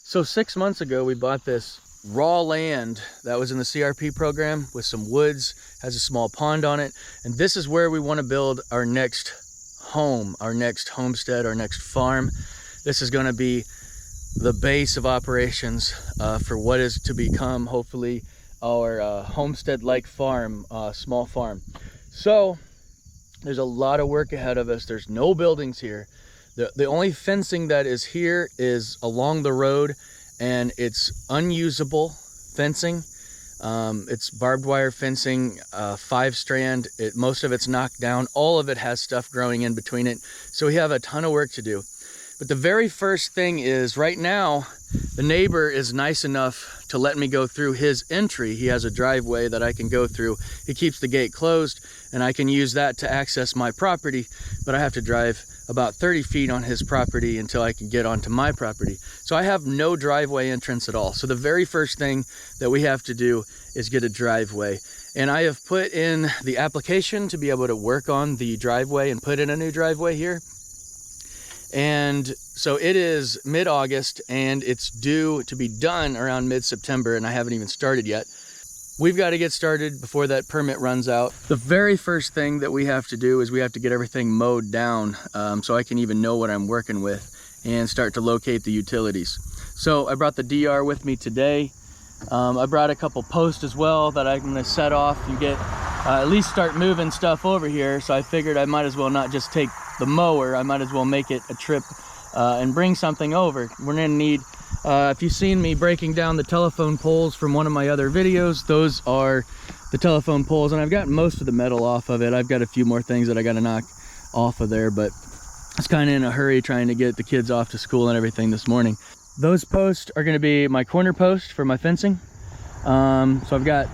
So 6 months ago, we bought this raw land that was in the CRP program with some woods, has a small pond on it. And this is where we want to build our next home, our next homestead, our next farm. This is going to be the base of operations for what is to become, hopefully, our homestead-like farm, small farm. So there's a lot of work ahead of us. There's no buildings here. The only fencing that is here is along the road, and it's unusable fencing. It's barbed wire fencing, 5-strand. Most of it's knocked down. All of it has stuff growing in between it. So we have a ton of work to do. But the very first thing is, right now, the neighbor is nice enough to let me go through his entry. He has a driveway that I can go through. He keeps the gate closed, and I can use that to access my property, but I have to drive about 30 feet on his property until I can get onto my property. So I have no driveway entrance at all. So the very first thing that we have to do is get a driveway. And I have put in the application to be able to work on the driveway and put in a new driveway here. And so it is mid-August, and it's due to be done around mid-September, and I haven't even started yet. We've got to get started before that permit runs out. The very first thing that we have to do is we have to get everything mowed down, so I can even know what I'm working with and start to locate the utilities. So I brought the DR with me today. I brought a couple posts as well that I'm gonna set off and get, at least start moving stuff over here. So I figured I might as well not just take the mower, I might as well make it a trip and bring something over. We're gonna need, if you've seen me breaking down the telephone poles from one of my other videos, those are the telephone poles, and I've got most of the metal off of it. I've got a few more things that I gotta knock off of there, but I was kind of in a hurry trying to get the kids off to school and everything this morning. Those posts are gonna be my corner post for my fencing. So I've got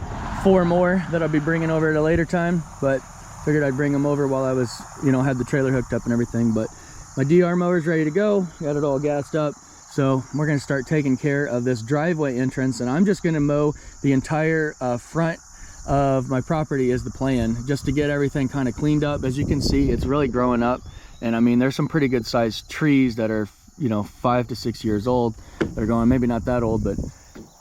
4 more that I'll be bringing over at a later time, but figured I'd bring them over while I was, had the trailer hooked up and everything. But my DR mower's ready to go, got it all gassed up. So we're gonna start taking care of this driveway entrance, and I'm just gonna mow the entire front of my property is the plan, just to get everything kind of cleaned up. As you can see, it's really growing up. And I mean, there's some pretty good sized trees that are, 5 to 6 years old. They're going, maybe not that old, but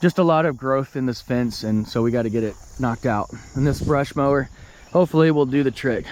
just a lot of growth in this fence. And so we got to get it knocked out. And this brush mower, hopefully will do the trick.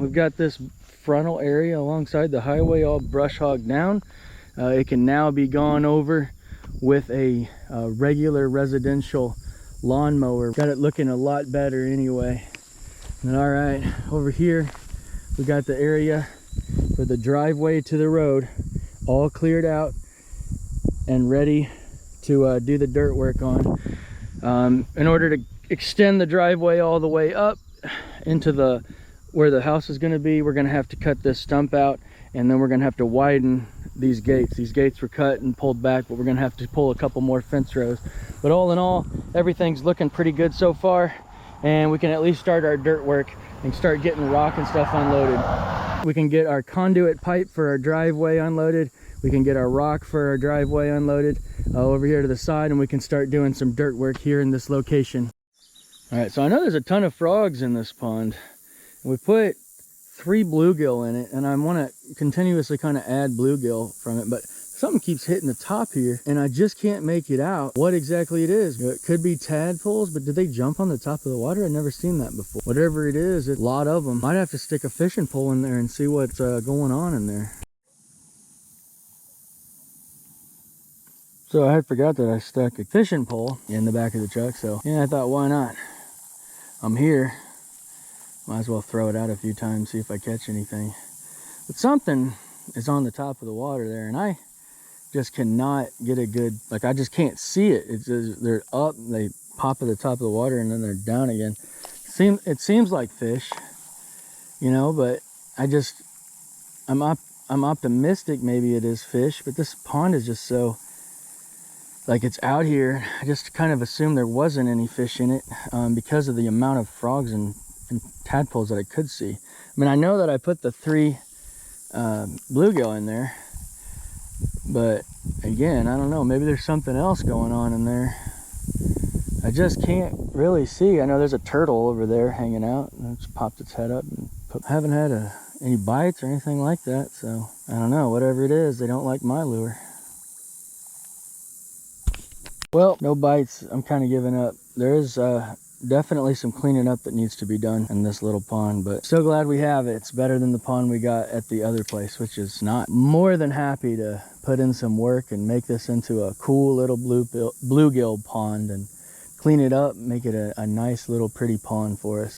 we've got this frontal area alongside the highway all brush hogged down. It can now be gone over with a regular residential lawnmower. Got it looking a lot better anyway. And all right, over here we got the area for the driveway to the road all cleared out and ready to do the dirt work on. In order to extend the driveway all the way up into where the house is going to be, we're going to have to cut this stump out, and then we're going to have to widen these gates. These gates were cut and pulled back, but we're going to have to pull a couple more fence rows. But all in all, everything's looking pretty good so far, and we can at least start our dirt work and start getting rock and stuff unloaded. We can get our conduit pipe for our driveway unloaded. We can get our rock for our driveway unloaded over here to the side, and we can start doing some dirt work here in this location. All right, so I know there's a ton of frogs in this pond. We put 3 bluegill in it, and I want to continuously kind of add bluegill from it, but something keeps hitting the top here, and I just can't make it out what exactly it is. It could be tadpoles, but do they jump on the top of the water? I've never seen that before. Whatever it is, a lot of them. Might have to stick a fishing pole in there and see what's going on in there. So I had forgot that I stuck a fishing pole in the back of the truck, so yeah, I thought, why not? I'm here. Might as well throw it out a few times, see if I catch anything. But something is on the top of the water there, and I just cannot get a good, like, I just can't see it. It's just, they're up, they pop at the top of the water, and then they're down again. It seems like fish, you know, but I'm optimistic maybe it is fish, but this pond is just so, like, it's out here. I just kind of assumed there wasn't any fish in it because of the amount of frogs and tadpoles that I could see. I mean, I know that I put the 3 bluegill in there, but again, I don't know, maybe there's something else going on in there. I just can't really see. I know there's a turtle over there hanging out, and it's popped its head up, and I haven't had any bites or anything like that, so I don't know. Whatever it is, they don't like my lure. Well, no bites. I'm kind of giving up. There is definitely some cleaning up that needs to be done in this little pond, but so glad we have it. It's better than the pond we got at the other place, which is not. More than happy to put in some work and make this into a cool little bluegill pond and clean it up, make it a nice little pretty pond for us.